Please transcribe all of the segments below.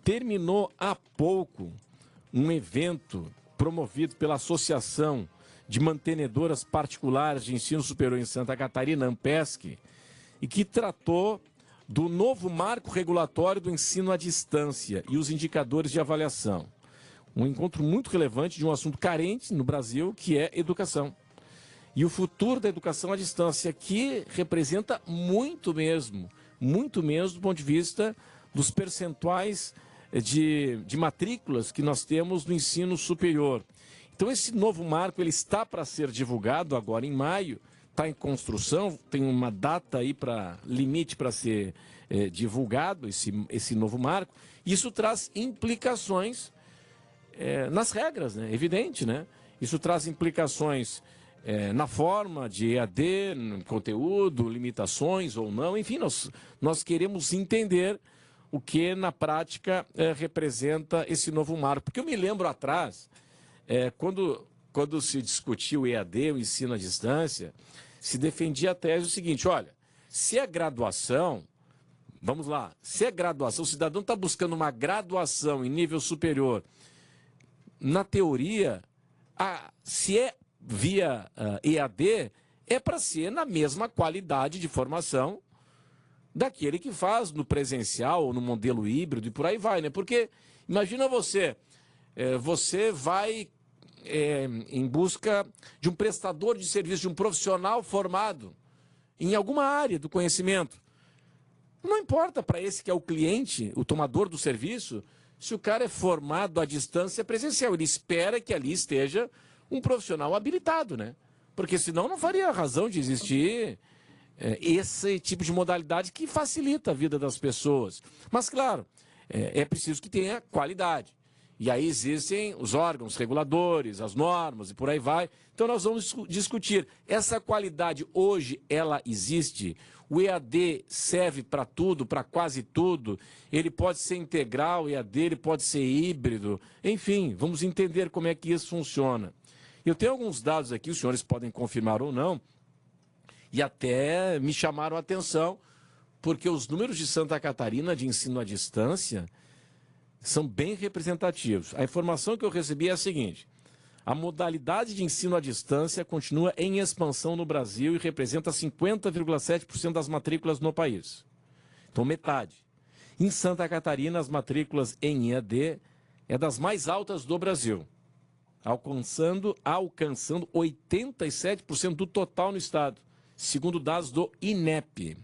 terminou há pouco um evento promovido pela Associação de Mantenedoras Particulares de Ensino Superior em Santa Catarina, AMPESC, e que tratou do novo marco regulatório do ensino à distância e os indicadores de avaliação. Um encontro muito relevante de um assunto carente no Brasil, que é educação. E o futuro da educação à distância, que representa muito mesmo do ponto de vista dos percentuais de matrículas que nós temos no ensino superior. Então, esse novo marco ele está para ser divulgado agora em maio, está em construção, tem uma data aí para limite para ser divulgado esse novo marco. Isso traz implicações nas regras, né? Evidente, né? Isso traz implicações na forma de EAD, no conteúdo, limitações ou não. Enfim, nós queremos entender o que na prática representa esse novo marco. Porque eu me lembro atrás, quando se discutiu o EAD, o ensino à distância, se defendia a tese o seguinte: olha, se é graduação, vamos lá, se é graduação, o cidadão está buscando uma graduação em nível superior, na teoria, se é via EAD, é para ser na mesma qualidade de formação daquele que faz no presencial ou no modelo híbrido e por aí vai, né? Porque imagina você vai em busca de um prestador de serviço, de um profissional formado em alguma área do conhecimento. Não importa para esse que é o cliente, o tomador do serviço, se o cara é formado à distância presencial. Ele espera que ali esteja um profissional habilitado, né? Porque senão não faria razão de existir esse tipo de modalidade que facilita a vida das pessoas. Mas, claro, é preciso que tenha qualidade. E aí existem os órgãos reguladores, as normas e por aí vai. Então nós vamos discutir. Essa qualidade hoje, ela existe? O EAD serve para tudo, para quase tudo? Ele pode ser integral, o EAD ele pode ser híbrido. Enfim, vamos entender como é que isso funciona. Eu tenho alguns dados aqui, os senhores podem confirmar ou não, e até me chamaram a atenção, porque os números de Santa Catarina de ensino à distância são bem representativos. A informação que eu recebi é a seguinte: a modalidade de ensino à distância continua em expansão no Brasil e representa 50,7% das matrículas no país. Então, metade. Em Santa Catarina, as matrículas em EAD é das mais altas do Brasil, alcançando 87% do total no estado, segundo dados do INEP.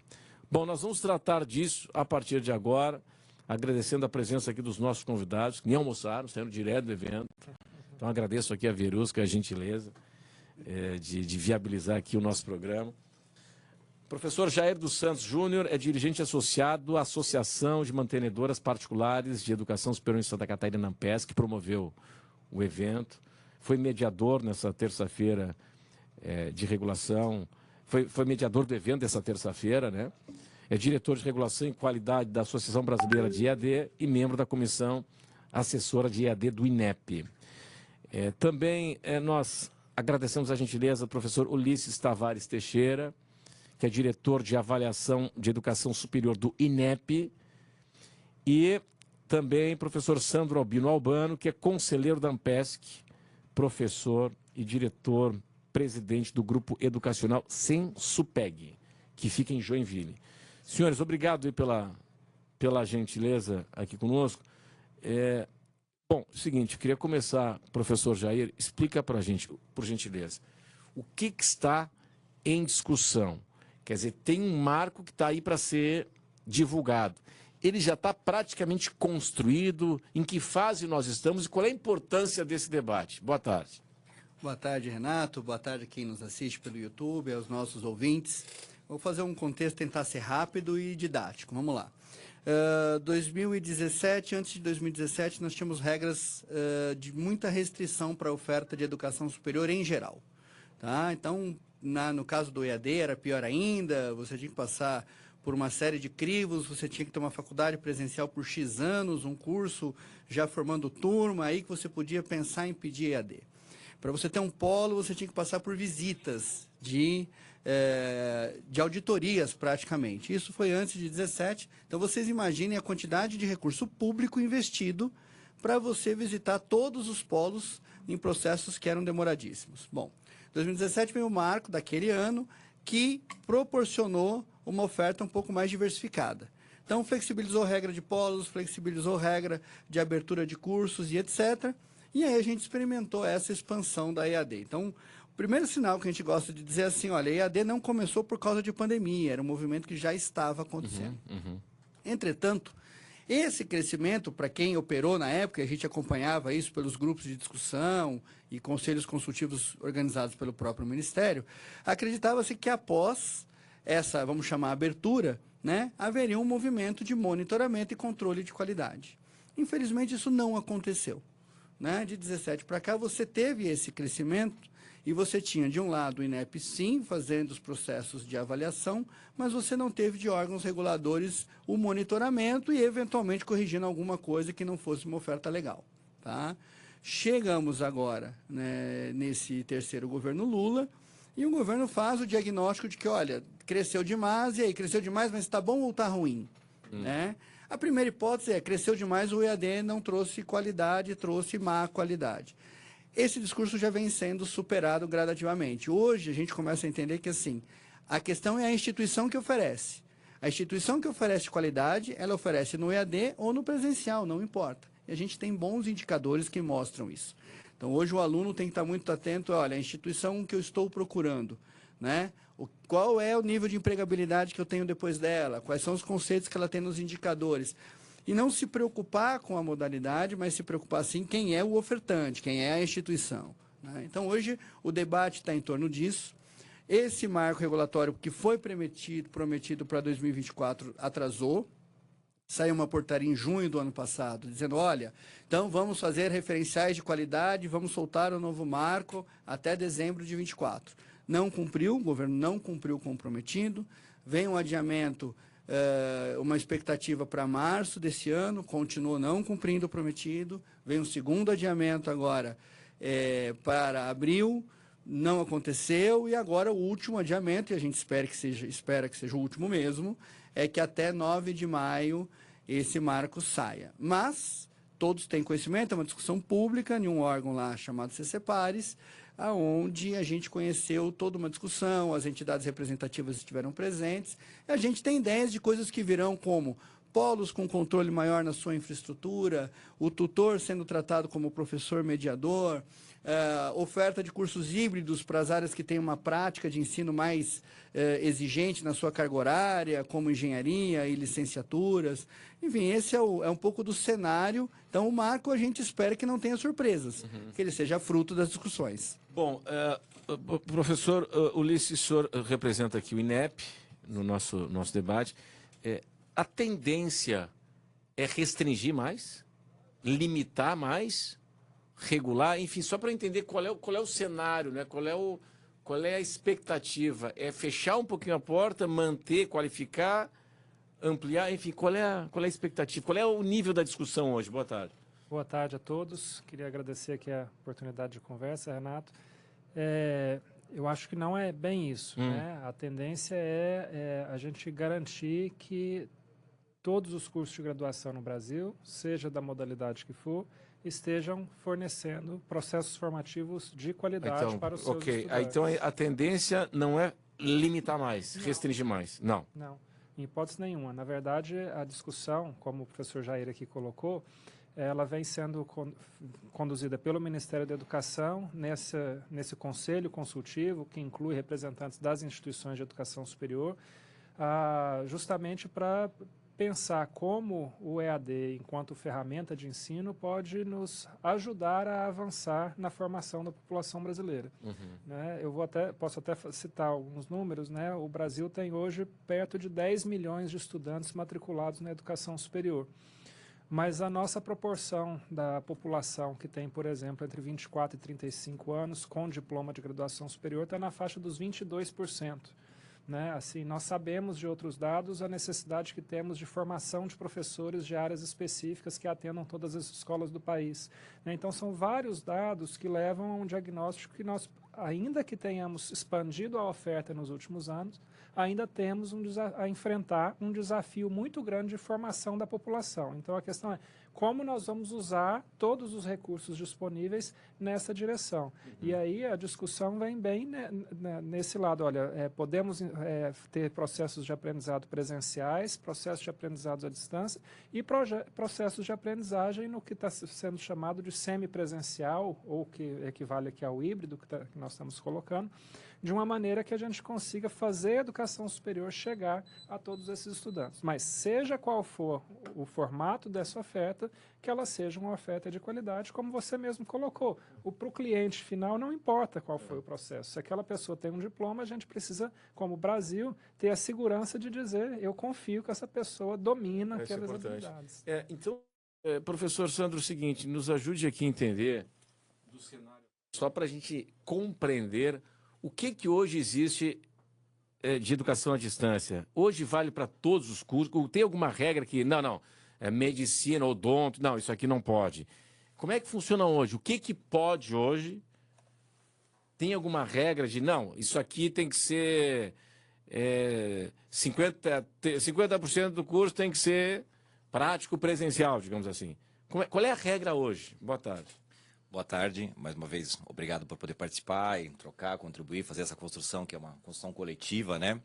Bom, nós vamos tratar disso a partir de agora, agradecendo a presença aqui dos nossos convidados, que nem almoçaram, saindo direto do evento. Então, agradeço aqui a Verusca, a gentileza de viabilizar aqui o nosso programa. Professor Jair dos Santos Júnior é dirigente associado à Associação de Mantenedoras Particulares de Educação Superior em Santa Catarina, AMPESC, que promoveu o evento. Foi mediador nessa terça-feira de regulação, foi mediador do evento dessa terça-feira, né? É diretor de regulação e qualidade da Associação Brasileira de EAD e membro da comissão assessora de EAD do INEP. Também nós agradecemos a gentileza do professor Ulisses Tavares Teixeira, que é diretor de avaliação de educação superior do INEP, e também professor Sandro Albino Albano, que é conselheiro da AMPESC, professor e diretor-presidente do grupo educacional Sensupeg, que fica em Joinville. Senhores, obrigado aí pela gentileza aqui conosco. Bom, seguinte, eu queria começar, professor Jair, explica para a gente, por gentileza, o que está em discussão. Quer dizer, tem um marco que está aí para ser divulgado. Ele já está praticamente construído? Em que fase nós estamos e qual é a importância desse debate? Boa tarde. Boa tarde, Renato. Boa tarde a quem nos assiste pelo YouTube, aos nossos ouvintes. Vou fazer um contexto, tentar ser rápido e didático. Vamos lá. 2017, antes de 2017, nós tínhamos regras de muita restrição para a oferta de educação superior em geral. Tá? Então, no caso do EAD, era pior ainda, você tinha que passar por uma série de crivos, você tinha que ter uma faculdade presencial por X anos, um curso já formando turma, aí que você podia pensar em pedir EAD. Para você ter um polo, você tinha que passar por visitas de de auditorias praticamente. Isso foi antes de 17. Então vocês imaginem a quantidade de recurso público investido para você visitar todos os polos em processos que eram demoradíssimos. Bom, 2017 veio o marco daquele ano que proporcionou uma oferta um pouco mais diversificada. Então, flexibilizou regra de polos, flexibilizou regra de abertura de cursos e etc. E aí a gente experimentou essa expansão da EAD. Então, o primeiro sinal que a gente gosta de dizer é assim, olha, a EAD não começou por causa de pandemia, era um movimento que já estava acontecendo. Entretanto, esse crescimento, para quem operou na época, a gente acompanhava isso pelos grupos de discussão e conselhos consultivos organizados pelo próprio Ministério, acreditava-se que após essa, vamos chamar, abertura, né, haveria um movimento de monitoramento e controle de qualidade. Infelizmente, isso não aconteceu. Né? De 17 para cá, você teve esse crescimento e você tinha, de um lado, o INEP, sim, fazendo os processos de avaliação, mas você não teve de órgãos reguladores o monitoramento e, eventualmente, corrigindo alguma coisa que não fosse uma oferta legal. Tá? Chegamos agora, né, nesse terceiro governo Lula, e o governo faz o diagnóstico de que, olha, cresceu demais, e aí, cresceu demais, mas está bom ou está ruim? Né? A primeira hipótese é, cresceu demais, o EAD não trouxe qualidade, trouxe má qualidade. Esse discurso já vem sendo superado gradativamente. Hoje, a gente começa a entender que, assim, a questão é a instituição que oferece. A instituição que oferece qualidade, ela oferece no EAD ou no presencial, não importa. E a gente tem bons indicadores que mostram isso. Então, hoje o aluno tem que estar muito atento, olha, a instituição que eu estou procurando, né? Qual é o nível de empregabilidade que eu tenho depois dela? Quais são os conceitos que ela tem nos indicadores? E não se preocupar com a modalidade, mas se preocupar, sim, quem é o ofertante, quem é a instituição. Né? Então, hoje, o debate está em torno disso. Esse marco regulatório que foi prometido para 2024 atrasou. Saiu uma portaria em junho do ano passado, dizendo, olha, então vamos fazer referenciais de qualidade, vamos soltar o novo marco até dezembro de 24. Não cumpriu, o governo não cumpriu o comprometido, vem um adiamento, uma expectativa para março desse ano, continuou não cumprindo o prometido, vem um segundo adiamento agora para abril, não aconteceu, e agora o último adiamento, e a gente espera que seja o último mesmo, é que até 9 de maio esse marco saia. Mas todos têm conhecimento, é uma discussão pública em um órgão lá chamado CCPares, aonde a gente conheceu toda uma discussão, as entidades representativas estiveram presentes, e a gente tem ideias de coisas que virão como polos com controle maior na sua infraestrutura, o tutor sendo tratado como professor mediador, oferta de cursos híbridos para as áreas que têm uma prática de ensino mais exigente na sua carga horária, como engenharia e licenciaturas. Enfim, esse é um pouco do cenário. Então, o marco a gente espera que não tenha surpresas, que ele seja fruto das discussões. Bom, professor Ulisses, o senhor representa aqui o INEP no nosso debate. A tendência é restringir mais, limitar mais, regular, enfim, só para entender qual é o cenário, né? Qual é a expectativa? É fechar um pouquinho a porta, manter, qualificar, ampliar, enfim, qual é a expectativa? Qual é o nível da discussão hoje? Boa tarde. Boa tarde a todos. Queria agradecer aqui a oportunidade de conversa, Renato. Eu acho que não é bem isso, né? A tendência é a gente garantir que todos os cursos de graduação no Brasil, seja da modalidade que for, estejam fornecendo processos formativos de qualidade para os seus estudantes. Então a tendência não é limitar mais, restringir mais, não. Não, em hipótese nenhuma. Na verdade, a discussão, como o professor Jair aqui colocou, ela vem sendo conduzida pelo Ministério da Educação nesse conselho consultivo, que inclui representantes das instituições de educação superior, justamente para pensar como o EAD, enquanto ferramenta de ensino, pode nos ajudar a avançar na formação da população brasileira. Né? Posso até citar alguns números, né? O Brasil tem hoje perto de 10 milhões de estudantes matriculados na educação superior. Mas a nossa proporção da população que tem, por exemplo, entre 24 e 35 anos com diploma de graduação superior está na faixa dos 22%. né? Assim, nós sabemos de outros dados a necessidade que temos de formação de professores de áreas específicas que atendam todas as escolas do país, né? Então, são vários dados que levam a um diagnóstico que nós, ainda que tenhamos expandido a oferta nos últimos anos, ainda temos a enfrentar um desafio muito grande de formação da população. Então, a questão é como nós vamos usar todos os recursos disponíveis nessa direção. E aí a discussão vem bem nesse lado. Olha, podemos ter processos de aprendizado presenciais, processos de aprendizado à distância e processos de aprendizagem no que está sendo chamado de semipresencial, ou que equivale aqui ao híbrido que nós estamos colocando, de uma maneira que a gente consiga fazer a educação superior chegar a todos esses estudantes. Mas seja qual for o formato dessa oferta, que ela seja uma oferta de qualidade, como você mesmo colocou. Para o cliente final não importa qual foi o processo. Se aquela pessoa tem um diploma, a gente precisa, como Brasil, ter a segurança de dizer, eu confio que essa pessoa domina aquelas habilidades. Então, professor Sandro, é o seguinte, nos ajude aqui a entender do cenário, só para a gente compreender o que hoje existe de educação à distância. Hoje vale para todos os cursos? Ou tem alguma regra que, não, medicina, odonto, não, isso aqui não pode. Como é que funciona hoje? O que pode hoje? Tem alguma regra de, não, isso aqui tem que ser 50% do curso tem que ser prático presencial, digamos assim. Qual é a regra hoje? Boa tarde. Boa tarde, mais uma vez, obrigado por poder participar e trocar, contribuir, fazer essa construção, que é uma construção coletiva, né?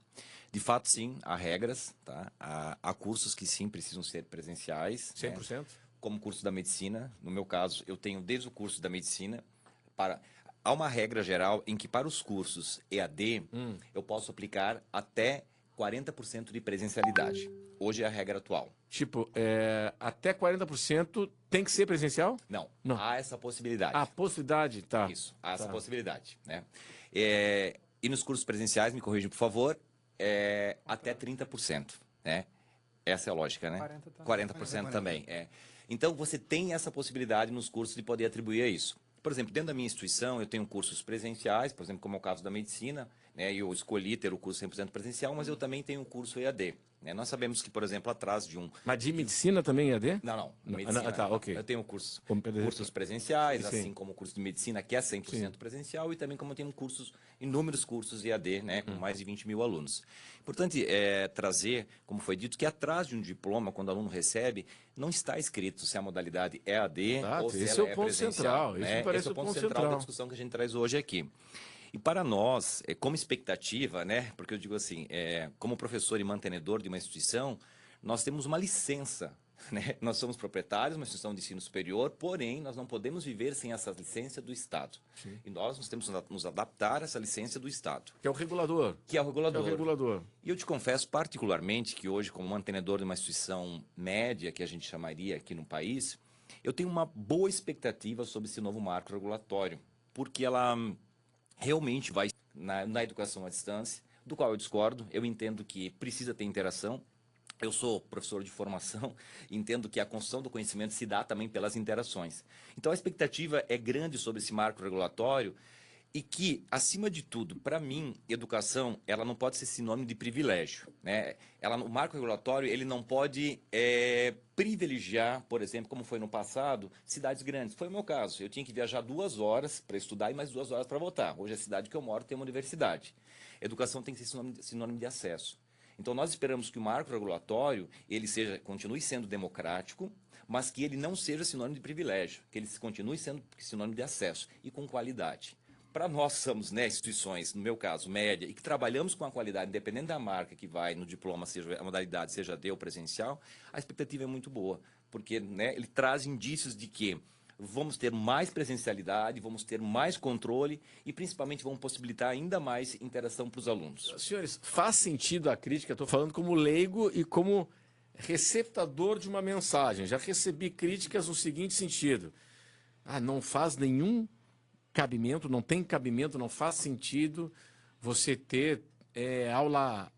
De fato, sim, há regras, tá? Há cursos que sim precisam ser presenciais. 100%? Né? Como o curso da medicina, no meu caso, eu tenho desde o curso da medicina Há uma regra geral em que para os cursos EAD, eu posso aplicar até 40% de presencialidade. Hoje é a regra atual. Tipo, até 40% tem que ser presencial? Não, há essa possibilidade. A possibilidade, tá. Isso, há essa possibilidade, né? E nos cursos presenciais, me corrija, por favor, até 30%, né? Essa é a lógica, né? 40% também. Então, você tem essa possibilidade nos cursos de poder atribuir a isso. Por exemplo, dentro da minha instituição, eu tenho cursos presenciais, por exemplo, como é o caso da medicina, né? Eu escolhi ter o curso 100% presencial, mas eu também tenho um curso EAD. Né? Nós sabemos que, por exemplo, atrás de um... Mas de medicina também EAD? Não. Medicina, tá, ok. Eu tenho cursos presenciais, sim. assim como o curso de medicina, que é 100% presencial, e também como eu tenho inúmeros cursos EAD, né? Com mais de 20 mil alunos. Importante trazer, como foi dito, que atrás de um diploma, quando o aluno recebe, não está escrito se a modalidade é EAD ou se ela é presencial. Esse é o ponto central da discussão que a gente traz hoje aqui. E para nós, como expectativa, né? Porque eu digo assim, como professor e mantenedor de uma instituição, nós temos uma licença, né? Nós somos proprietários de uma instituição de ensino superior, porém, nós não podemos viver sem essa licença do Estado. Sim. E nós temos que nos adaptar a essa licença do Estado. Que é o regulador. E eu te confesso particularmente que hoje, como mantenedor de uma instituição média, que a gente chamaria aqui no país, eu tenho uma boa expectativa sobre esse novo marco regulatório, porque ela realmente vai na educação à distância, do qual eu discordo. Eu entendo que precisa ter interação. Eu sou professor de formação e entendo que a construção do conhecimento se dá também pelas interações. Então, a expectativa é grande sobre esse marco regulatório e que, acima de tudo, para mim, educação ela não pode ser sinônimo de privilégio. Né? O marco regulatório ele não pode privilegiar, por exemplo, como foi no passado, cidades grandes. Foi o meu caso. Eu tinha que viajar 2 horas para estudar e mais 2 horas para voltar. Hoje, a cidade que eu moro tem uma universidade. Educação tem que ser sinônimo de acesso. Então, nós esperamos que o marco regulatório ele continue sendo democrático, mas que ele não seja sinônimo de privilégio, que ele continue sendo sinônimo de acesso e com qualidade. Para nós somos instituições, no meu caso, média, e que trabalhamos com a qualidade, independente da marca que vai no diploma, seja a modalidade, seja EAD ou presencial, a expectativa é muito boa, porque ele traz indícios de que vamos ter mais presencialidade, vamos ter mais controle e, principalmente, vamos possibilitar ainda mais interação para os alunos. Senhores, faz sentido a crítica? Estou falando como leigo e como receptador de uma mensagem. Já recebi críticas no seguinte sentido. Não faz nenhum cabimento, não tem cabimento, não faz sentido você ter aula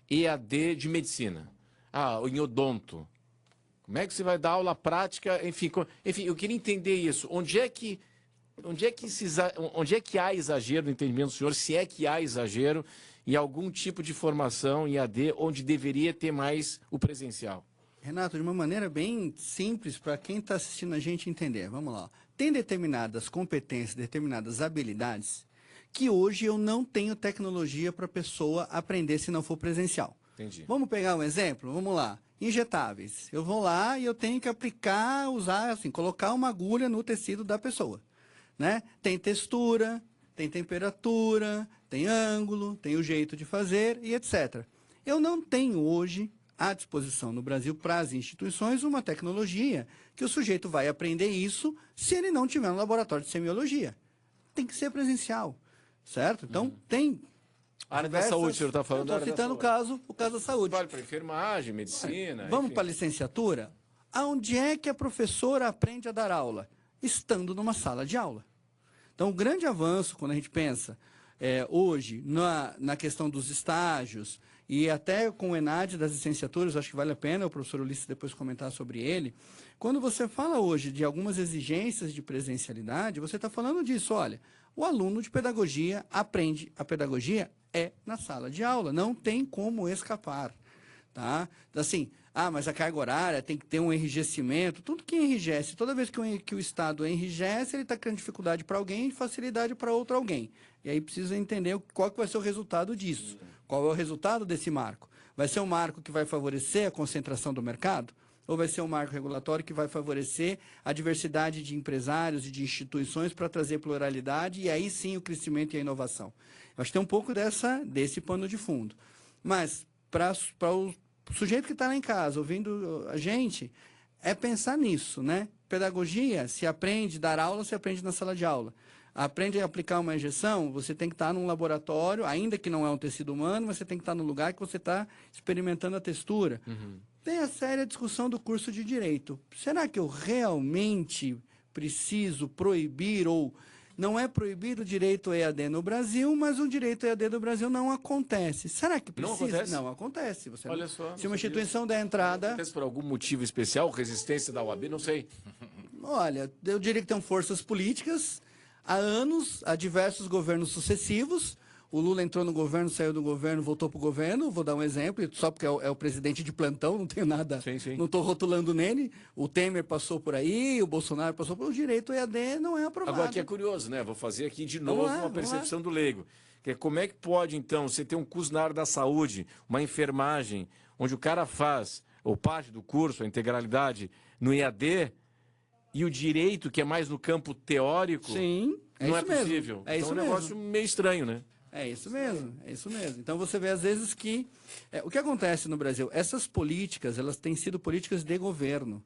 EAD de medicina. Em odonto. Como é que você vai dar aula prática? Enfim, eu queria entender isso. Onde é que há exagero no entendimento do senhor, se é que há exagero, em algum tipo de formação em AD, onde deveria ter mais o presencial? Renato, de uma maneira bem simples para quem está assistindo a gente entender. Vamos lá. Tem determinadas competências, determinadas habilidades que hoje eu não tenho tecnologia para a pessoa aprender se não for presencial. Entendi. Vamos pegar um exemplo? Vamos lá. Injetáveis. Eu vou lá e eu tenho que aplicar, usar, assim, colocar uma agulha no tecido da pessoa, né? Tem textura, tem temperatura, tem ângulo, tem o jeito de fazer e etc. Eu não tenho hoje à disposição no Brasil para as instituições uma tecnologia que o sujeito vai aprender isso se ele não tiver um laboratório de semiologia. Tem que ser presencial, certo? Então, tem... A área da saúde, o senhor está falando da Estou área da citando saúde. o caso da saúde. Vale para enfermagem, medicina. Vamos enfim. para a licenciatura? Aonde é que a professora aprende a dar aula? Estando numa sala de aula. Então, o grande avanço, quando a gente pensa hoje na questão dos estágios, e até com o ENAD das licenciaturas, acho que vale a pena o professor Ulisses depois comentar sobre ele. Quando você fala hoje de algumas exigências de presencialidade, você está falando disso, olha, o aluno de pedagogia aprende a pedagogia na sala de aula, não tem como escapar, tá? Assim, mas a carga horária tem que ter um enrijecimento, tudo que enrijece, toda vez que o Estado enrijece, ele está criando dificuldade para alguém e facilidade para outro alguém. E aí precisa entender qual que vai ser o resultado disso. Qual é o resultado desse marco? Vai ser um marco que vai favorecer a concentração do mercado? Ou vai ser um marco regulatório que vai favorecer a diversidade de empresários e de instituições para trazer pluralidade e aí sim o crescimento e a inovação? Eu acho que tem um pouco desse pano de fundo. Mas para o sujeito que está lá em casa ouvindo a gente, é pensar nisso, né? Pedagogia se aprende, dar aula se aprende na sala de aula. Aprende a aplicar uma injeção, você tem que estar num laboratório, ainda que não é um tecido humano, mas você tem que estar no lugar que você está experimentando a textura. Tem a séria discussão do curso de Direito. Será que eu realmente preciso proibir ou... Não é proibido o direito EAD no Brasil, mas o direito EAD do Brasil não acontece. Será que precisa? Não acontece? Não acontece. Você Olha não... só, Se uma não instituição der entrada... Acontece por algum motivo especial, resistência da UAB, não sei. Olha, eu diria que tem forças políticas. Há anos, há diversos governos sucessivos. O Lula entrou no governo, saiu do governo, voltou para o governo. Vou dar um exemplo, só porque é o presidente de plantão, não tenho nada, Sim. não estou rotulando nele. O Temer passou por aí, o Bolsonaro passou por aí. O direito EAD não é aprovado. Agora, aqui é curioso, né? Vou fazer aqui de novo lá, uma percepção do leigo. Que é como é que pode, então, você ter um curso na área da saúde, uma enfermagem, onde o cara faz, ou parte do curso, a integralidade, no EAD, e o direito, que é mais no campo teórico, Sim, não é isso mesmo. possível. É então isso é um negócio meio estranho, né? É isso mesmo, é isso mesmo. Então você vê às vezes que o que acontece no Brasil, essas políticas, elas têm sido políticas de governo.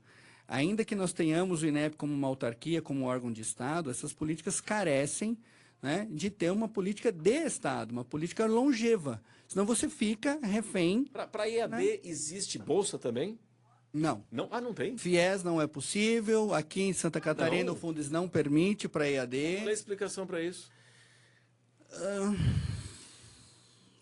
Ainda que nós tenhamos o INEP como uma autarquia, como um órgão de Estado, essas políticas carecem, né, de ter uma política de Estado, uma política longeva. Senão você fica refém. Para EAD né? existe bolsa também? Não. Não? Ah, não tem? FIES não é possível, aqui em Santa Catarina Não. o Fundes não permite para EAD. Qual é a explicação para isso?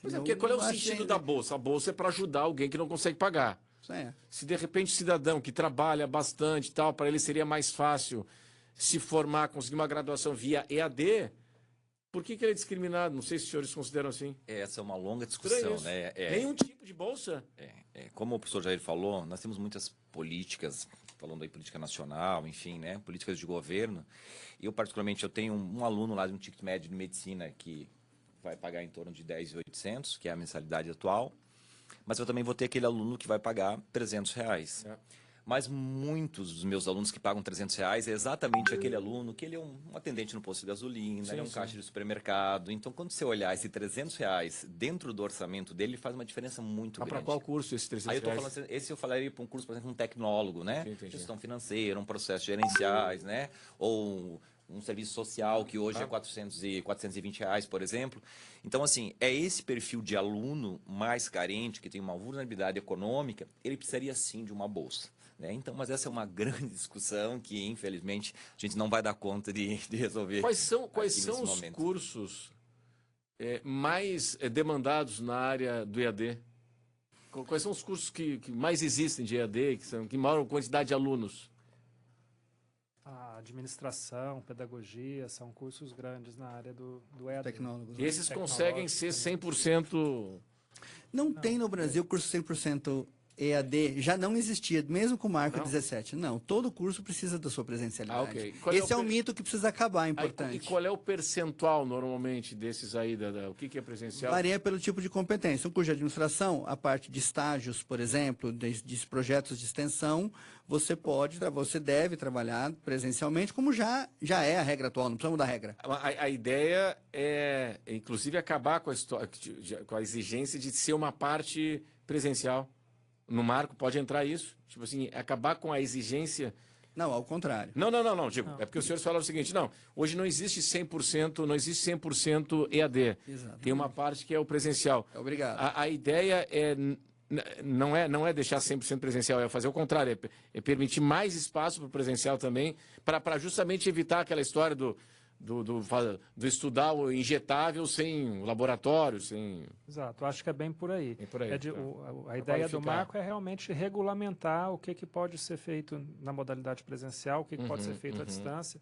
Mas Eu qual é o acho sentido ainda- da bolsa? A bolsa é para ajudar alguém que não consegue pagar. É. Se de repente o cidadão que trabalha bastante e tal, para ele seria mais fácil se formar, conseguir uma graduação via EAD, por que ele é discriminado? Não sei se os senhores consideram assim. Essa é uma longa Estranho discussão, isso. né? Nenhum tipo de bolsa? Como o professor Jair falou, nós temos muitas políticas, falando aí política nacional, enfim, né? Políticas de governo. Eu, particularmente, eu tenho um aluno lá de um ticket médio de medicina que vai pagar em torno de 10.800, que é a mensalidade atual. Mas eu também vou ter aquele aluno que vai pagar R$300. Mas muitos dos meus alunos que pagam R$300 é exatamente aquele aluno que ele é um atendente no posto de gasolina, ele é um caixa de supermercado. Então, quando você olhar esse R$300 dentro do orçamento dele, faz uma diferença muito Mas grande. para qual curso esse 300 Aí eu tô reais? falando assim, esse eu falaria para um curso, por exemplo, um tecnólogo, né? Sim, entendi. Gestão financeira, um processo gerenciais, né? Ou um serviço social que hoje é 420 reais, por exemplo. Então, assim, é esse perfil de aluno mais carente, que tem uma vulnerabilidade econômica, ele precisaria sim de uma bolsa. Né? Então, mas essa é uma grande discussão que, infelizmente, a gente não vai dar conta de resolver. Quais são aqui nesse os momento. cursos mais demandados na área do EAD? Quais são os cursos que mais existem de EAD, que maior quantidade de alunos? A administração, pedagogia, são cursos grandes na área do EAD. Tecnólogos. E esses conseguem ser 100%... Não tem no Brasil curso 100% EAD, já não existia, mesmo com o marco 17. Não, todo curso precisa da sua presencialidade. Ok. Esse é um mito que precisa acabar, importante. E qual é o percentual, normalmente, desses aí? O que é presencial? Varia pelo tipo de competência. Um curso de administração, a parte de estágios, por exemplo, de projetos de extensão, você deve trabalhar presencialmente, como já é a regra atual, não precisamos da regra. A ideia é, inclusive, acabar com a exigência de ser uma parte presencial. No marco pode entrar isso? Tipo assim, acabar com a exigência... Não, ao contrário. Não. Digo, é porque os senhores falaram o seguinte, hoje não existe 100% EAD. Exatamente. Tem uma parte que é o presencial. Obrigado. A ideia não é deixar 100% presencial, é fazer o contrário, é permitir mais espaço para o presencial também, para justamente evitar aquela história do estudar o injetável sem o laboratório, sem... Exato, acho que é bem por aí. A ideia do qualificar. marco é realmente regulamentar o que pode ser feito na modalidade presencial, o que pode ser feito à distância.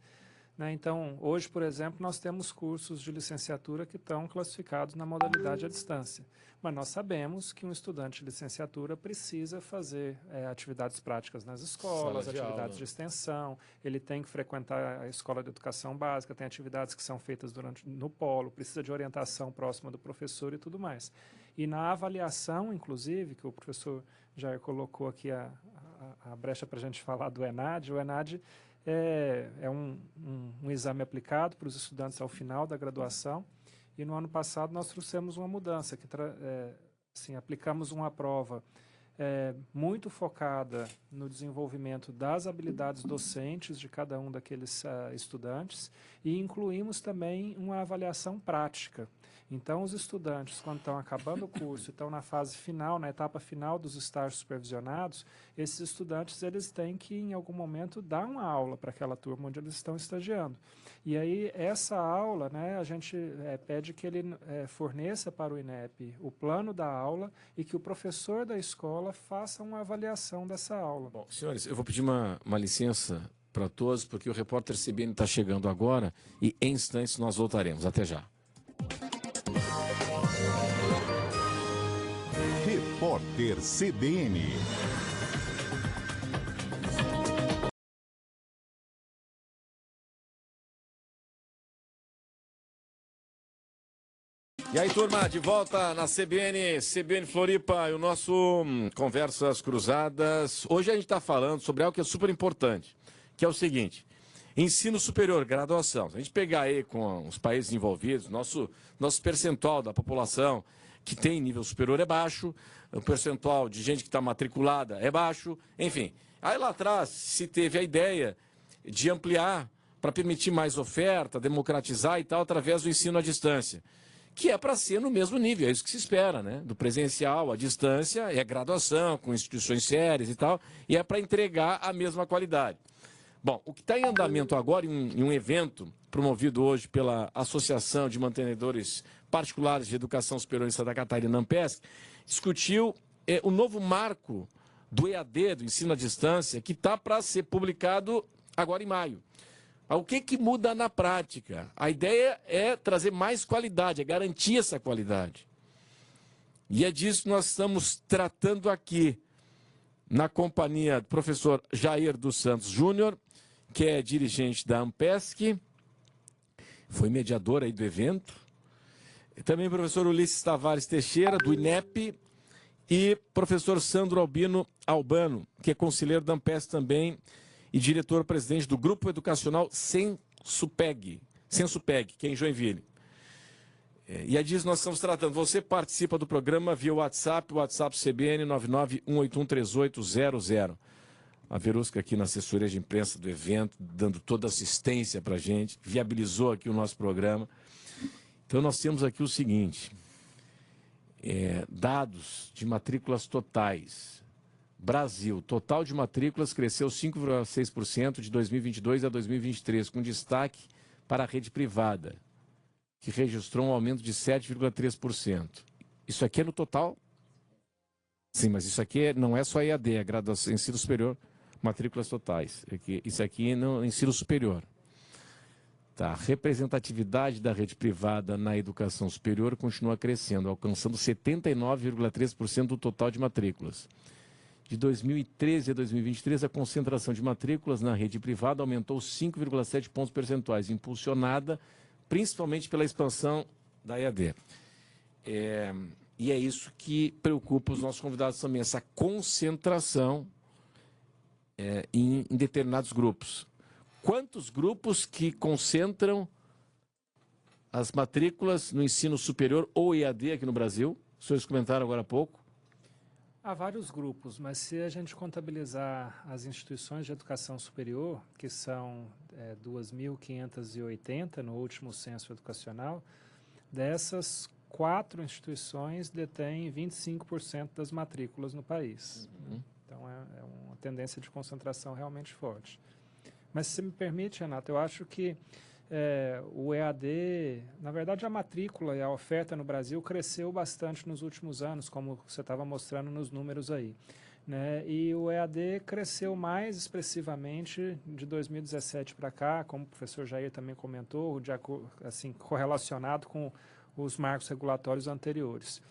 Né? Então, hoje, por exemplo, nós temos cursos de licenciatura que estão classificados na modalidade à distância. Mas nós sabemos que um estudante de licenciatura precisa fazer atividades práticas nas escolas, atividades de extensão, ele tem que frequentar a escola de educação básica, tem atividades que são feitas no polo, precisa de orientação próxima do professor e tudo mais. E na avaliação, inclusive, que o professor Jair colocou aqui a brecha para a gente falar do ENAD, o ENAD é um exame aplicado para os estudantes ao final da graduação. E no ano passado nós trouxemos uma mudança, que aplicamos uma prova muito focada no desenvolvimento das habilidades docentes de cada um daqueles estudantes e incluímos também uma avaliação prática. Então, os estudantes, quando estão acabando o curso, estão na fase final, na etapa final dos estágios supervisionados, esses estudantes eles têm que, em algum momento, dar uma aula para aquela turma onde eles estão estagiando. E aí, essa aula, né, a gente pede que ele forneça para o INEP o plano da aula e que o professor da escola faça uma avaliação dessa aula. Bom, senhores, eu vou pedir uma licença para todos, porque o repórter CBN está chegando agora e, em instantes, nós voltaremos. Até já. Repórter CBN. E aí, turma, de volta na CBN Floripa e o nosso Conversas Cruzadas. Hoje a gente está falando sobre algo que é super importante, que é o seguinte: ensino superior, graduação. Se a gente pegar aí com os países envolvidos, nosso percentual da população que tem nível superior é baixo, o percentual de gente que está matriculada é baixo, enfim. Aí lá atrás se teve a ideia de ampliar para permitir mais oferta, democratizar e tal, através do ensino à distância, que é para ser no mesmo nível, é isso que se espera, né? Do presencial à distância, é graduação, com instituições sérias e tal, e é para entregar a mesma qualidade. Bom, o que está em andamento agora, em um evento promovido hoje pela Associação de Mantenedores Particulares de Educação Superior em Santa Catarina, AMPESC, discutiu o novo marco do EAD, do ensino à distância, que está para ser publicado agora em maio. O que muda na prática? A ideia é trazer mais qualidade, é garantir essa qualidade. E é disso que nós estamos tratando aqui, na companhia do professor Jair dos Santos Júnior, que é dirigente da AMPESC, foi mediador aí do evento. E também o professor Ulisses Tavares Teixeira, do INEP, e professor Sandro Albano, que é conselheiro da AMPESC também, e diretor-presidente do Grupo Educacional Sensupeg, que é em Joinville. E é disso que nós estamos tratando. Você participa do programa via WhatsApp CBN 991813800. A Verusca aqui na assessoria de imprensa do evento, dando toda a assistência para a gente, viabilizou aqui o nosso programa. Então nós temos aqui o seguinte, dados de matrículas totais. Brasil, total de matrículas cresceu 5,6% de 2022 a 2023, com destaque para a rede privada, que registrou um aumento de 7,3%. Isso aqui é no total? Sim, mas isso aqui não é só EAD, é graduação, ensino superior matrículas totais. Isso aqui no ensino superior. Tá. A representatividade da rede privada na educação superior continua crescendo, alcançando 79,3% do total de matrículas. De 2013 a 2023, a concentração de matrículas na rede privada aumentou 5,7 pontos percentuais, impulsionada principalmente pela expansão da EAD. E é isso que preocupa os nossos convidados também, essa concentração em determinados grupos. Quantos grupos que concentram as matrículas no ensino superior ou EAD aqui no Brasil? Os senhores comentaram agora há pouco. Há vários grupos, mas se a gente contabilizar as instituições de educação superior, que são 2.580 no último censo educacional, dessas 4 instituições detêm 25% das matrículas no país. Então é uma tendência de concentração realmente forte. Mas se me permite, Renato, eu acho que o EAD, na verdade a matrícula e a oferta no Brasil cresceu bastante nos últimos anos, como você estava mostrando nos números aí. Né? E o EAD cresceu mais expressivamente de 2017 para cá, como o professor Jair também comentou, assim, correlacionado com os marcos regulatórios anteriores.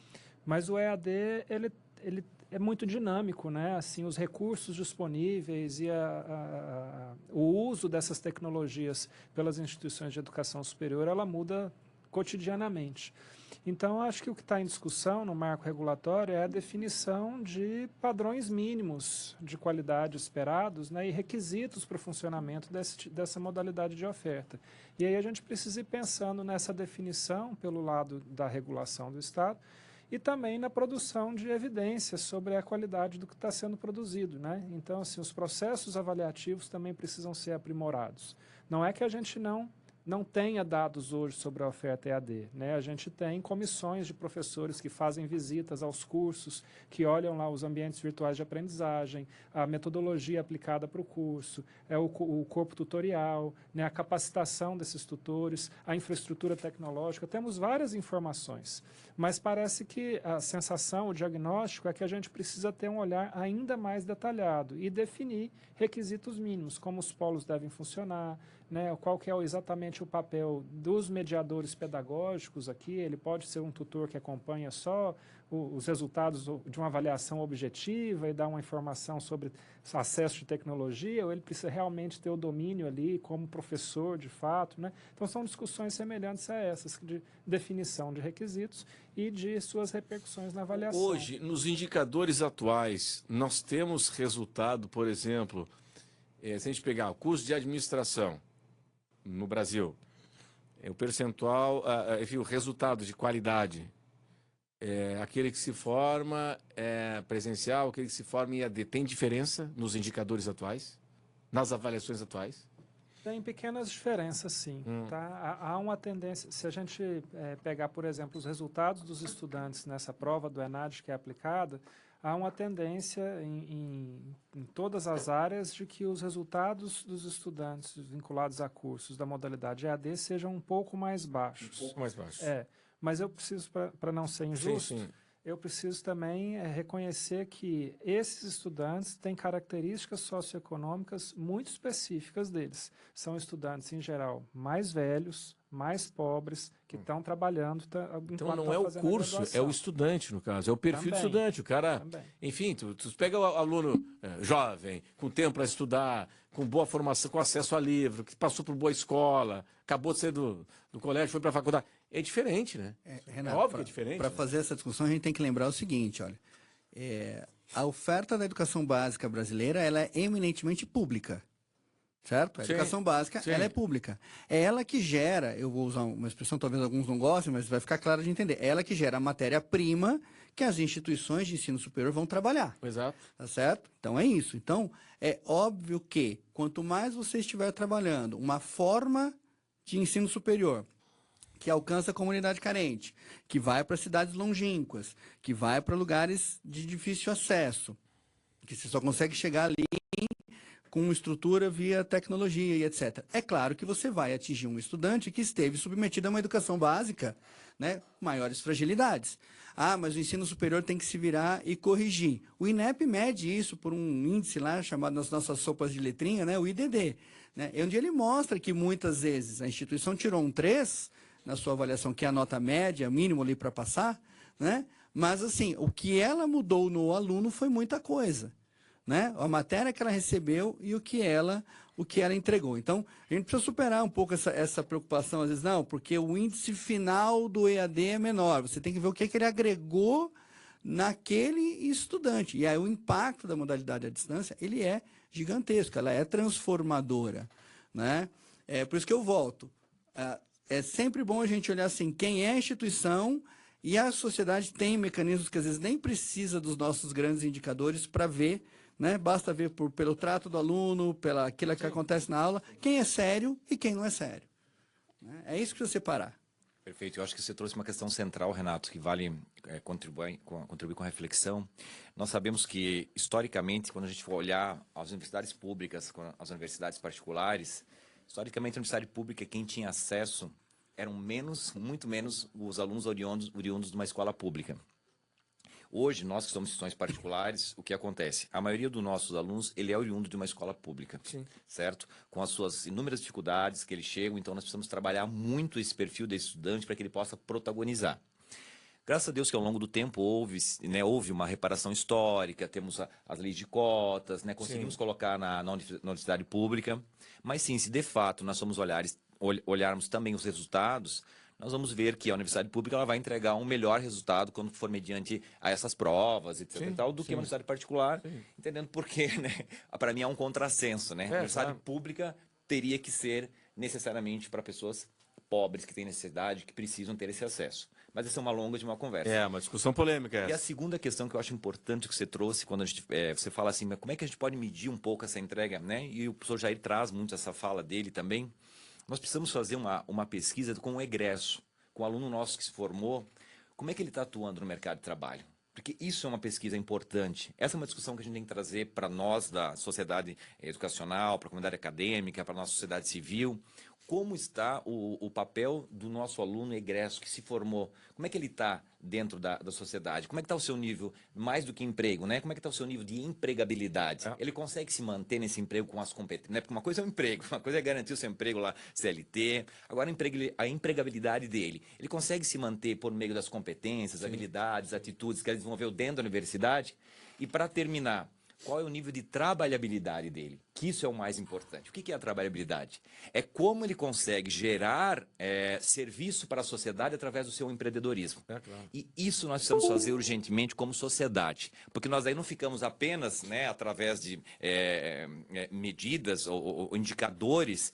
Mas o EAD, ele é muito dinâmico, né? Assim, os recursos disponíveis e o uso dessas tecnologias pelas instituições de educação superior, ela muda cotidianamente. Então, acho que o que está em discussão no marco regulatório é a definição de padrões mínimos de qualidade esperados, né, e requisitos para o funcionamento dessa modalidade de oferta. E aí a gente precisa ir pensando nessa definição pelo lado da regulação do Estado, e também na produção de evidências sobre a qualidade do que está sendo produzido, né? Então, assim, os processos avaliativos também precisam ser aprimorados. Não é que a gente não tenha dados hoje sobre a oferta EAD, né? A gente tem comissões de professores que fazem visitas aos cursos, que olham lá os ambientes virtuais de aprendizagem, a metodologia aplicada para o curso, o corpo tutorial, né? A capacitação desses tutores, a infraestrutura tecnológica. Temos várias informações, mas parece que a sensação, o diagnóstico é que a gente precisa ter um olhar ainda mais detalhado e definir requisitos mínimos, como os polos devem funcionar, né, qual que é exatamente o papel dos mediadores pedagógicos aqui. Ele pode ser um tutor que acompanha só os resultados de uma avaliação objetiva e dá uma informação sobre acesso de tecnologia, ou ele precisa realmente ter o domínio ali como professor de fato, né? Então são discussões semelhantes a essas, de definição de requisitos e de suas repercussões na avaliação. Hoje, nos indicadores atuais, nós temos resultado, por exemplo, se a gente pegar o curso de administração no Brasil, o percentual, enfim, o resultado de qualidade, aquele que se forma presencial, aquele que se forma em EAD, tem diferença nos indicadores atuais, nas avaliações atuais? Tem pequenas diferenças, sim. Tá? Há uma tendência, se a gente pegar, por exemplo, os resultados dos estudantes nessa prova do ENAD que é aplicada, há uma tendência em todas as áreas de que os resultados dos estudantes vinculados a cursos da modalidade EAD sejam um pouco mais baixos. Um pouco mais baixos. Mas eu preciso, para não ser injusto, sim. Eu preciso também reconhecer que esses estudantes têm características socioeconômicas muito específicas deles. São estudantes, em geral, mais velhos, mais pobres, que estão trabalhando. Então não é o curso, é o estudante, no caso, é o perfil do estudante. O cara, enfim, tu pega o aluno jovem, com tempo para estudar, com boa formação, com acesso a livro, que passou por boa escola, acabou de sair do colégio, foi para a faculdade. É diferente, né? Renato, óbvio que é diferente. Para fazer essa discussão, a gente tem que lembrar o seguinte, olha. A oferta da educação básica brasileira, ela é eminentemente pública. Certo? A educação básica, ela é pública. É ela que gera, eu vou usar uma expressão, talvez alguns não gostem, mas vai ficar claro de entender. É ela que gera a matéria-prima que as instituições de ensino superior vão trabalhar. Exato. Tá certo? Então é isso. Então, é óbvio que quanto mais você estiver trabalhando uma forma de ensino superior que alcança a comunidade carente, que vai para cidades longínquas, que vai para lugares de difícil acesso, que você só consegue chegar ali com estrutura via tecnologia e etc. É claro que você vai atingir um estudante que esteve submetido a uma educação básica, né, maiores fragilidades. Ah, mas o ensino superior tem que se virar e corrigir. O INEP mede isso por um índice lá chamado nas nossas sopas de letrinha, né, o IDD. Né, onde ele mostra que muitas vezes a instituição tirou um 3 na sua avaliação, que é a nota média, mínimo ali para passar, né? Mas assim, o que ela mudou no aluno foi muita coisa, né? A matéria que ela recebeu e o que ela entregou. Então, a gente precisa superar um pouco essa preocupação, às vezes, não, porque o índice final do EAD é menor. Você tem que ver o que ele agregou naquele estudante. E aí o impacto da modalidade à distância, ele é gigantesco, ela é transformadora, né? É por isso que eu volto. É sempre bom a gente olhar assim, quem é a instituição, e a sociedade tem mecanismos que às vezes nem precisa dos nossos grandes indicadores para ver, né? Basta ver pelo trato do aluno, pela aquilo que acontece na aula, quem é sério e quem não é sério. Né? É isso que precisa separar. Perfeito. Eu acho que você trouxe uma questão central, Renato, que vale contribuir com a reflexão. Nós sabemos que, historicamente, quando a gente for olhar as universidades públicas, as universidades particulares, historicamente, a universidade pública, quem tinha acesso eram muito menos os alunos oriundos de uma escola pública. Hoje, nós que somos instituições particulares, o que acontece? A maioria dos nossos alunos, ele é oriundo de uma escola pública, Sim. certo? Com as suas inúmeras dificuldades que eles chegam, então nós precisamos trabalhar muito esse perfil desse estudante para que ele possa protagonizar. Graças a Deus que ao longo do tempo houve uma reparação histórica, temos as leis de cotas, né? Conseguimos colocar na universidade pública, mas sim, se de fato nós somos olharmos também os resultados, nós vamos ver que a universidade pública ela vai entregar um melhor resultado quando for mediante a essas provas, etc. e tal, do que a universidade particular, entendendo por quê, né? Para mim é um contrassenso, né? A universidade pública teria que ser necessariamente para pessoas pobres que têm necessidade, que precisam ter esse acesso. Mas essa é uma longa de uma conversa. É, uma discussão polêmica essa. E a segunda questão que eu acho importante que você trouxe, quando você fala assim, mas como é que a gente pode medir um pouco essa entrega, né? E o professor Jair traz muito essa fala dele também. Nós precisamos fazer uma pesquisa com o egresso, com o aluno nosso que se formou, como é que ele está atuando no mercado de trabalho. Porque isso é uma pesquisa importante. Essa é uma discussão que a gente tem que trazer para nós da sociedade educacional, para a comunidade acadêmica, para a nossa sociedade civil. Como está o papel do nosso aluno egresso que se formou? Como é que ele está dentro da sociedade? Como é que está o seu nível, mais do que emprego, né? Como é que está o seu nível de empregabilidade? Ele consegue se manter nesse emprego com as competências? Né? Porque uma coisa é o emprego, uma coisa é garantir o seu emprego lá, CLT. Agora, a empregabilidade dele. Ele consegue se manter por meio das competências, habilidades, atitudes que ele desenvolveu dentro da universidade? E para terminar, qual é o nível de trabalhabilidade dele? Que isso é o mais importante. O que é a trabalhabilidade? É como ele consegue gerar serviço para a sociedade através do seu empreendedorismo. É, claro. E isso nós precisamos fazer urgentemente como sociedade. Porque nós aí não ficamos apenas, né, através de medidas ou indicadores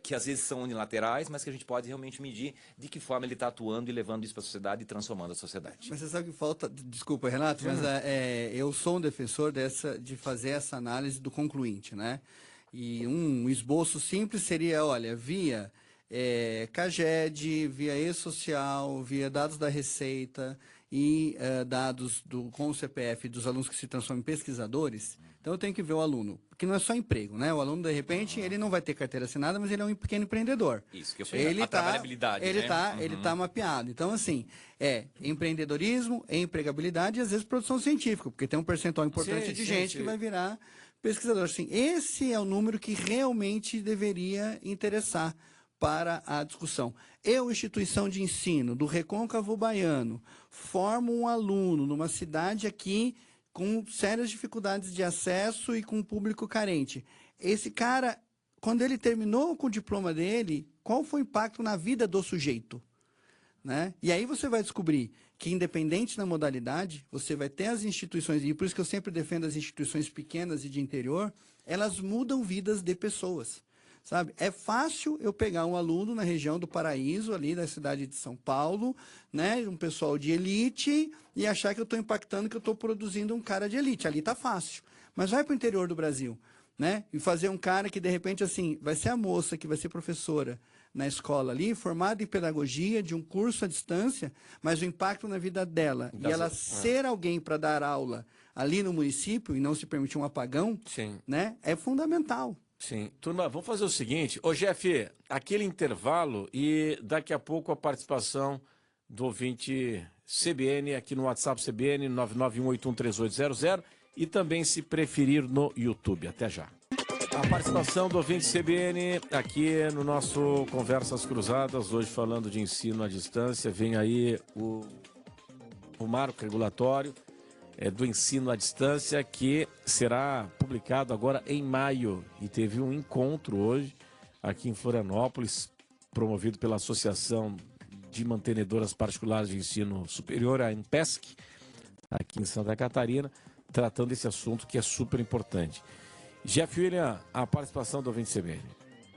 que às vezes são unilaterais, mas que a gente pode realmente medir de que forma ele está atuando e levando isso para a sociedade e transformando a sociedade. Mas você sabe que falta... Desculpa, Renato, mas eu sou um defensor de fazer essa análise do concluinte, né? E um esboço simples seria, olha, via CAGED, via E-Social, via dados da Receita e dados com o CPF dos alunos que se transformam em pesquisadores. Então, eu tenho que ver o aluno, porque não é só emprego, né? O aluno, de repente, ele não vai ter carteira assinada, mas ele é um pequeno empreendedor. Isso, que eu falei, a trabalhabilidade, ele né? Ele tá mapeado. Então, assim, empreendedorismo, empregabilidade e, às vezes, produção científica, porque tem um percentual importante de gente que vai virar pesquisador. Assim, esse é o número que realmente deveria interessar para a discussão. Eu, instituição de ensino do Recôncavo Baiano, formo um aluno numa cidade aqui com sérias dificuldades de acesso e com um público carente. Esse cara, quando ele terminou com o diploma dele, qual foi o impacto na vida do sujeito? Né? E aí você vai descobrir que, independente da modalidade, você vai ter as instituições, e por isso que eu sempre defendo as instituições pequenas e de interior, elas mudam vidas de pessoas. Sabe? É fácil eu pegar um aluno na região do Paraíso, ali da cidade de São Paulo, né? Um pessoal de elite, e achar que eu estou impactando, que eu estou produzindo um cara de elite. Ali está fácil. Mas vai para o interior do Brasil, né? E fazer um cara que, de repente, assim, vai ser a moça que vai ser professora na escola ali, formada em pedagogia, de um curso à distância, mas o impacto na vida dela, e ela ser alguém para dar aula ali no município e não se permitir um apagão, Sim. né, é fundamental. Sim. Turma, vamos fazer o seguinte. Ô, Jeff, aquele intervalo e daqui a pouco a participação do ouvinte CBN aqui no WhatsApp CBN 991813800 e também, se preferir, no YouTube. Até já. A participação do ouvinte CBN aqui no nosso Conversas Cruzadas, hoje falando de ensino à distância. Vem aí o marco regulatório do ensino à distância, que será publicado agora em maio. E teve um encontro hoje aqui em Florianópolis, promovido pela Associação de Mantenedoras Particulares de Ensino Superior, a ANPESC, aqui em Santa Catarina, tratando esse assunto que é super importante. Jeff William, a participação do ouvinte CBN.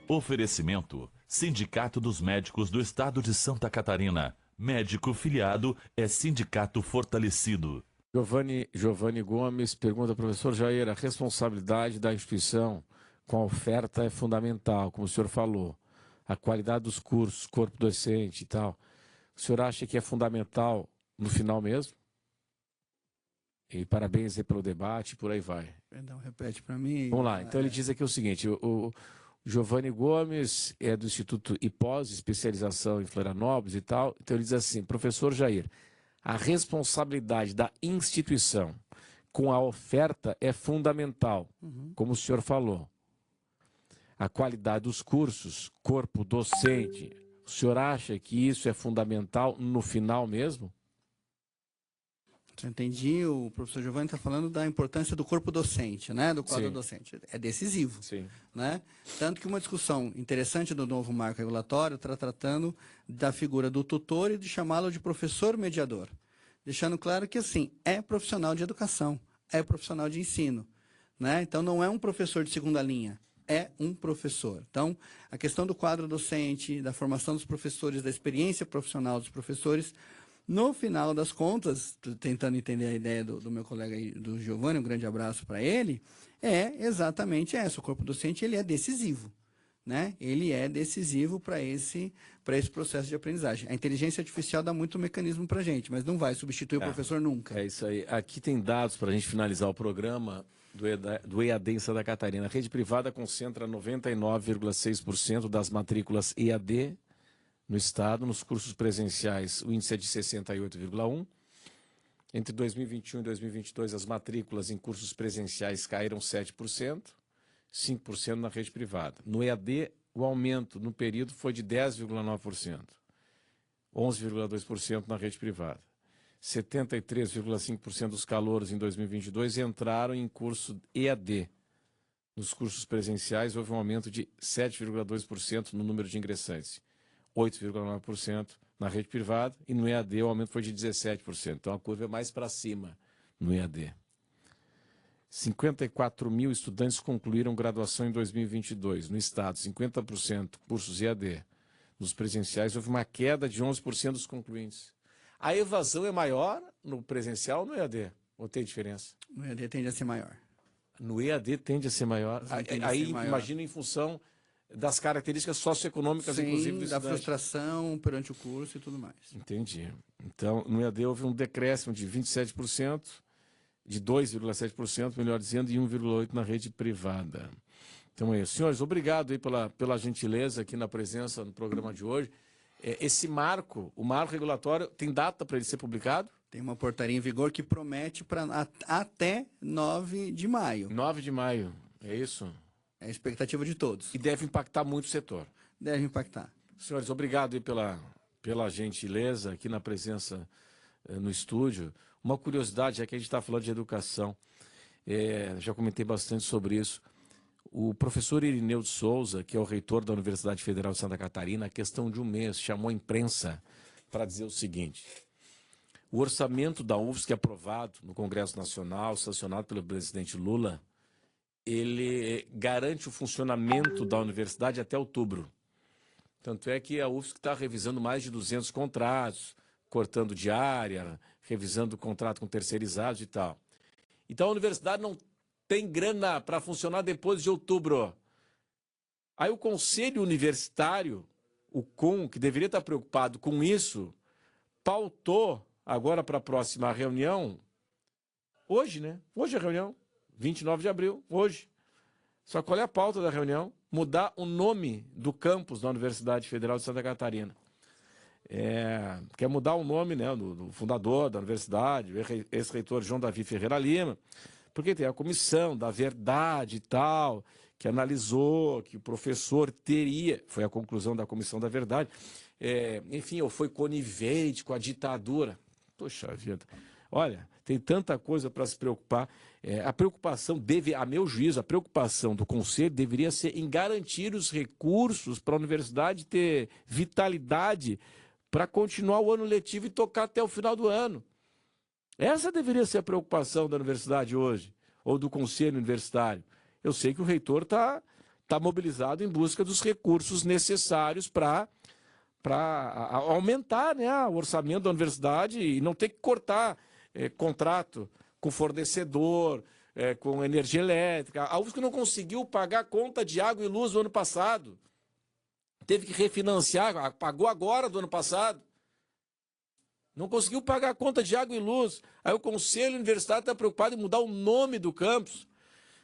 Oferecimento: Sindicato dos Médicos do Estado de Santa Catarina. Médico filiado é sindicato fortalecido. Giovanni Gomes pergunta, professor Jair, a responsabilidade da instituição com a oferta é fundamental, como o senhor falou. A qualidade dos cursos, corpo docente e tal. O senhor acha que é fundamental no final mesmo? E parabéns aí pelo debate, por aí vai. Perdão, repete para mim. Vamos lá, então ele diz aqui o seguinte, o Giovanni Gomes é do Instituto IPOS, especialização em Florianópolis e tal, então ele diz assim, professor Jair, a responsabilidade da instituição com a oferta é fundamental, como o senhor falou. A qualidade dos cursos, corpo docente, o senhor acha que isso é fundamental no final mesmo? Entendi, o professor Giovanni está falando da importância do corpo docente, né? Do quadro Sim. docente. É decisivo. Sim. Né? Tanto que uma discussão interessante do novo marco regulatório está tratando da figura do tutor e de chamá-lo de professor mediador. Deixando claro que, assim, é profissional de educação, é profissional de ensino. Né? Então, não é um professor de segunda linha, é um professor. Então, a questão do quadro docente, da formação dos professores, da experiência profissional dos professores, no final das contas, tentando entender a ideia do meu colega aí, do Giovanni, um grande abraço para ele, é exatamente essa. O corpo docente ele é decisivo. Né? Ele é decisivo para esse processo de aprendizagem. A inteligência artificial dá muito mecanismo para a gente, mas não vai substituir o professor nunca. É isso aí. Aqui tem dados para a gente finalizar o programa do EAD em Santa Catarina. A rede privada concentra 99,6% das matrículas EAD no estado. Nos cursos presenciais, o índice é de 68,1%. Entre 2021 e 2022, as matrículas em cursos presenciais caíram 7%, 5% na rede privada. No EAD, o aumento no período foi de 10,9%, 11,2% na rede privada. 73,5% dos calouros em 2022 entraram em curso EAD. Nos cursos presenciais, houve um aumento de 7,2% no número de ingressantes. 8,9% na rede privada, e no EAD o aumento foi de 17%. Então a curva é mais para cima no EAD. 54 mil estudantes concluíram graduação em 2022. No estado, 50% cursos EAD. Nos presenciais houve uma queda de 11% dos concluintes. A evasão é maior no presencial ou no EAD? Ou tem diferença? No EAD tende a ser maior. No EAD tende a ser maior. Aí imagina em função das características socioeconômicas, sim, inclusive, do estudante. Da frustração perante o curso e tudo mais. Entendi. Então, no EAD houve um decréscimo de 27%, de 2,7%, melhor dizendo, e 1,8% na rede privada. Então é isso. Senhores, obrigado aí pela gentileza aqui na presença no programa de hoje. Esse marco, o marco regulatório, tem data para ele ser publicado? Tem uma portaria em vigor que promete até 9 de maio. 9 de maio, é isso? É a expectativa de todos. E deve impactar muito o setor. Deve impactar. Senhores, obrigado aí pela gentileza aqui na presença no estúdio. Uma curiosidade, já que a gente está falando de educação, já comentei bastante sobre isso. O professor Irineu de Souza, que é o reitor da Universidade Federal de Santa Catarina, há questão de um mês, chamou a imprensa para dizer o seguinte: o orçamento da UFSC aprovado no Congresso Nacional, sancionado pelo presidente Lula, ele garante o funcionamento da universidade até outubro. Tanto é que a UFSC está revisando mais de 200 contratos, cortando diária, revisando o contrato com terceirizados e tal. Então a universidade não tem grana para funcionar depois de outubro. Aí o Conselho Universitário o CON, que deveria estar preocupado com isso, pautou agora para a próxima reunião, hoje, né? Hoje é a reunião, 29 de abril, hoje. Só qual é a pauta da reunião? Mudar o nome do campus da Universidade Federal de Santa Catarina. Quer mudar o nome, né, do fundador da universidade, o ex-reitor João Davi Ferreira Lima, porque tem a comissão da verdade e tal, que analisou que o professor teria, foi a conclusão da comissão da verdade, enfim, ou foi conivente com a ditadura. Poxa vida, olha, tem tanta coisa para se preocupar. A preocupação a meu juízo, a preocupação do Conselho deveria ser em garantir os recursos para a universidade ter vitalidade para continuar o ano letivo e tocar até o final do ano. Essa deveria ser a preocupação da universidade hoje, ou do Conselho Universitário. Eu sei que o reitor está mobilizado em busca dos recursos necessários para aumentar, né, o orçamento da universidade e não ter que cortar contrato com fornecedor, com energia elétrica. A UFSC não conseguiu pagar a conta de água e luz no ano passado. Teve que refinanciar, pagou agora do ano passado. Não conseguiu pagar a conta de água e luz. Aí o Conselho Universitário está preocupado em mudar o nome do campus.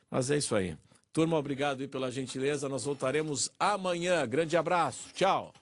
Mas é isso aí. Turma, obrigado aí pela gentileza. Nós voltaremos amanhã. Grande abraço. Tchau.